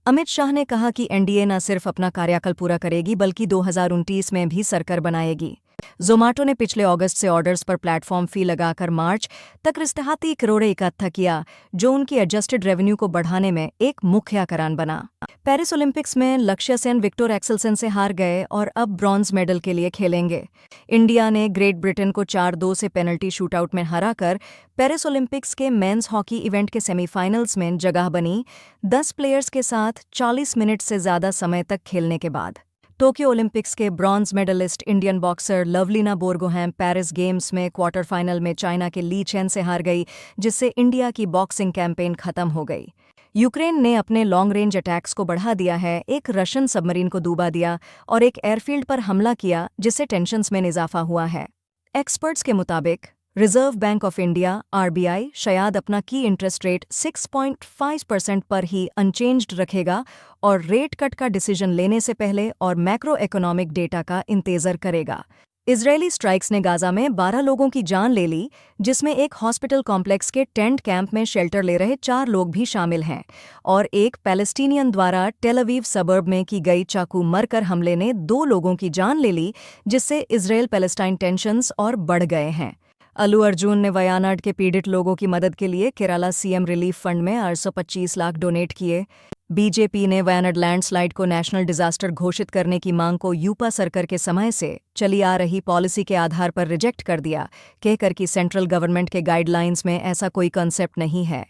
अमित शाह ने कहा कि एनडीए न सिर्फ अपना कार्यकाल पूरा करेगी बल्कि 2029 में भी सरकार बनाएगी। जोमाटो ने पिछले अगस्त से ऑर्डर्स पर प्लेटफॉर्म फी लगाकर मार्च तक रिश्तेहाती करोड़ इकट्ठा किया, जो उनकी एडजस्टेड रेवेन्यू को बढ़ाने में एक मुख्य कारण बना। पेरिस ओलंपिक्स में लक्ष्य सेन विक्टर एक्सेलसन से हार गए और अब ब्रॉन्ज मेडल के लिए खेलेंगे। इंडिया ने ग्रेट ब्रिटेन को 4-2 से पेनल्टी शूटआउट में हराकर पेरिस ओलंपिक्स के मेंस हॉकी इवेंट के सेमीफाइनल्स में जगह बनी। 10 प्लेयर्स के साथ 40 मिनट से ज्यादा समय तक खेलने के बाद टोक्यो ओलंपिक्स के bronze medallist Indian boxer Lovlina Borgohain Paris games में क्वार्टर फाइनल में चाइना के ली चेन से हार गई, जिससे इंडिया की बॉक्सिंग कैंपेन खत्म हो गई। यूक्रेन ने अपने लॉन्ग रेंज अटैक्स को बढ़ा दिया है, एक रशियन सबमरीन को डूबा दिया और एक एयरफील्ड पर हमला किया, जिससे टेंशन्स में इजाफा हुआ है। एक्सपर्ट्स के मुताबिक reserve bank of India RBI शायद अपना की इंटरेस्ट रेट 6.5% पर ही अनचेंज्ड रखेगा और रेट कट का डिसीजन लेने से पहले और मैक्रो इकोनॉमिक डेटा का इंतजार करेगा। इजरायली स्ट्राइक्स ने गाजा में 12 लोगों की जान ले ली, जिसमें एक हॉस्पिटल कॉम्प्लेक्स के टेंट कैंप में शेल्टर ले रहे 4 लोग भी शामिल हैं और एक पैलेस्टीनियन द्वारा टेल अवीव सबर्ब में की गई चाकू मरकर हमले ने 2 लोगों की जान ले ली, जिससे इजरायल पैलेस्टाइन टेंशन्स और बढ़ गए हैं। अल्लू अर्जुन ने वायनाड के पीड़ित लोगों की मदद के लिए केरला सीएम रिलीफ फंड में 825 लाख डोनेट किए। बीजेपी ने वायनाड लैंडस्लाइड को नेशनल डिजास्टर घोषित करने की मांग को यूपा सरकार के समय से चली आ रही पॉलिसी के आधार पर रिजेक्ट कर दिया, कहकर कि सेंट्रल गवर्नमेंट के गाइडलाइंस में ऐसा कोई कंसेप्ट नहीं है।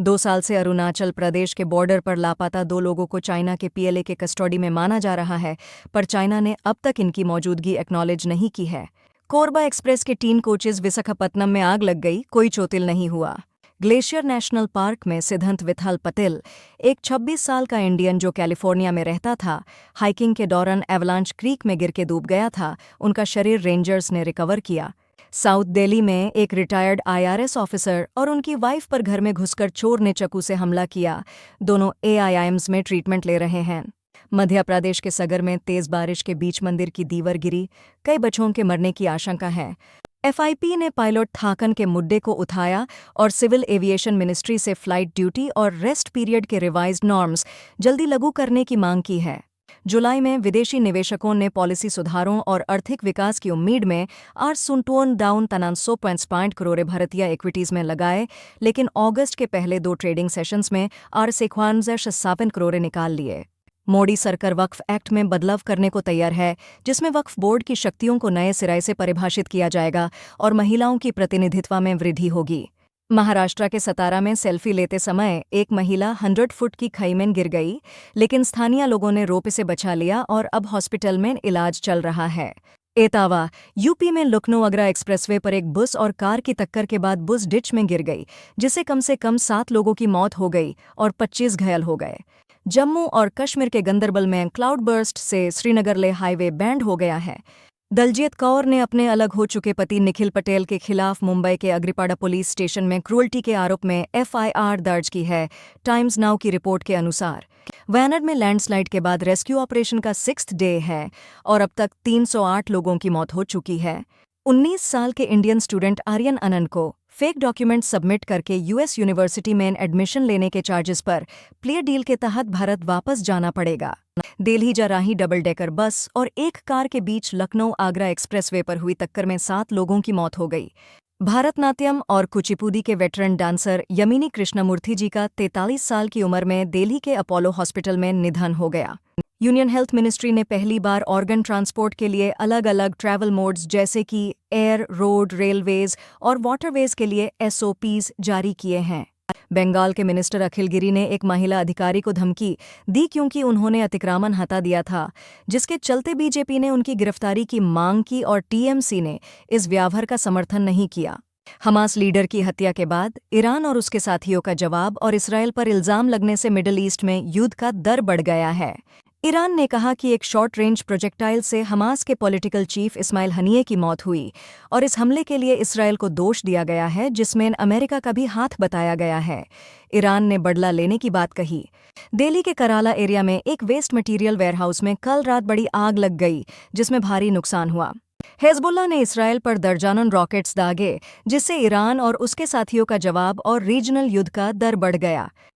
2 साल से अरुणाचल प्रदेश के बॉर्डर पर लापता 2 लोगों को चाइना के पीएलए के कस्टडी में माना जा रहा है, पर चाइना ने अब तक इनकी मौजूदगी एक्नॉलेज नहीं की है। कोरबा एक्सप्रेस के 3 कोचेज विशाखापत्तनम में आग लग गई, कोई चोटिल नहीं हुआ। ग्लेशियर नेशनल पार्क में सिद्धांत विथाल पटेल, एक 26 साल का इंडियन जो कैलिफोर्निया में रहता था, हाइकिंग के दौरान एवलांच क्रीक में गिर के डूब गया था। उनका शरीर रेंजर्स ने रिकवर किया। साउथ दिल्ली में एक रिटायर्ड आईआरएस ऑफिसर और उनकी वाइफ पर घर में घुसकर चोर ने चाकू से हमला किया। दोनों एआईएम्स में ट्रीटमेंट ले रहे हैं। मध्य प्रदेश के सगर में तेज बारिश के बीच मंदिर की दीवार गिरी, कई बच्चों के मरने की आशंका है। एफआईपी ने पायलट थाकन के मुद्दे को उठाया और सिविल एविएशन मिनिस्ट्री से फ्लाइट ड्यूटी और रेस्ट पीरियड के रिवाइज्ड नॉर्म्स जल्दी लागू करने की मांग की है। जुलाई में विदेशी निवेशकों ने पॉलिसी सुधारों और आर्थिक विकास की उम्मीद में 8 डाउन 900 करोड़ भारतीय इक्विटीज में लगाए, लेकिन अगस्त के पहले 2 ट्रेडिंग सेशंस में 57 करोड़ निकाल लिए। मोदी सरकार वक्फ एक्ट में बदलाव करने को तैयार है, जिसमें वक्फ बोर्ड की शक्तियों को नए सिरे से परिभाषित किया जाएगा और महिलाओं की प्रतिनिधित्व में वृद्धि होगी। महाराष्ट्र के सतारा में सेल्फी लेते समय एक महिला 100 फुट की खाई में गिर गई, लेकिन स्थानीय लोगों ने रोप से बचा लिया और अब हॉस्पिटल में इलाज चल रहा है। एतावा यूपी में लखनऊ आगरा एक्सप्रेसवे पर एक बस और कार की टक्कर के बाद बस डिच में गिर गई, जिससे कम से कम 7 लोगों की मौत हो गई और 25 घायल हो गए। जम्मू और कश्मीर के गंदरबल में क्लाउड बर्स्ट से श्रीनगर ले हाईवे बैंड हो गया है। दलजीत कौर ने अपने अलग हो चुके पति निखिल पटेल के खिलाफ मुंबई के अग्रिपाड़ा पुलिस स्टेशन में क्रूरल्टी के आरोप में एफआईआर दर्ज की है। टाइम्स नाउ की रिपोर्ट के अनुसार वायनाड में लैंडस्लाइड के बाद रेस्क्यू ऑपरेशन का 6th डे है और अब तक 308 लोगों की मौत हो चुकी है। 19 साल के इंडियन स्टूडेंट आर्यन अनंत को फेक डॉक्यूमेंट सबमिट करके यूएस यूनिवर्सिटी में एडमिशन लेने के चार्जेस पर प्ले डील के तहत भारत वापस जाना पड़ेगा। दिल्ली जा रही डबल डेकर बस और एक कार के बीच लखनऊ आगरा एक्सप्रेसवे पर हुई टक्कर में 7 लोगों की मौत हो गई। भारतनाट्यम और कुचिपुड़ी के वेटरन डांसर यमिनी कृष्णमूर्ति जी का 43 साल की उम्र में दिल्ली के अपोलो हॉस्पिटल में निधन हो गया। यूनियन हेल्थ मिनिस्ट्री ने पहली बार ऑर्गन ट्रांसपोर्ट के लिए अलग अलग ट्रैवल मोड्स जैसे कि एयर, रोड, रेलवेज और वाटरवेज के लिए एसओपीज जारी किए हैं। बंगाल के मिनिस्टर अखिल गिरी ने एक महिला अधिकारी को धमकी दी क्योंकि उन्होंने अतिक्रमण हटा दिया था, जिसके चलते बीजेपी ने उनकी गिरफ्तारी की मांग की और टीएमसी ने इस व्यवहार का समर्थन नहीं किया। हमास लीडर की हत्या के बाद ईरान और उसके साथियों का जवाब और इसराइल पर इल्जाम लगने से मिडिल ईस्ट में युद्ध का डर बढ़ गया है। ईरान ने कहा कि एक शॉर्ट रेंज प्रोजेक्टाइल से हमास के पॉलिटिकल चीफ इस्माइल हनिये की मौत हुई और इस हमले के लिए इसराइल को दोष दिया गया है, जिसमें अमेरिका का भी हाथ बताया गया है। ईरान ने बदला लेने की बात कही। दिल्ली के कराला एरिया में एक वेस्ट मटेरियल वेयरहाउस में कल रात बड़ी आग लग गई, जिसमें भारी नुकसान हुआ। हिजबुल्लाह ने इसराइल पर दर्जनों रॉकेट्स दागे, जिससे ईरान और उसके साथियों का जवाब और रीजनल युद्ध का डर बढ़ गया।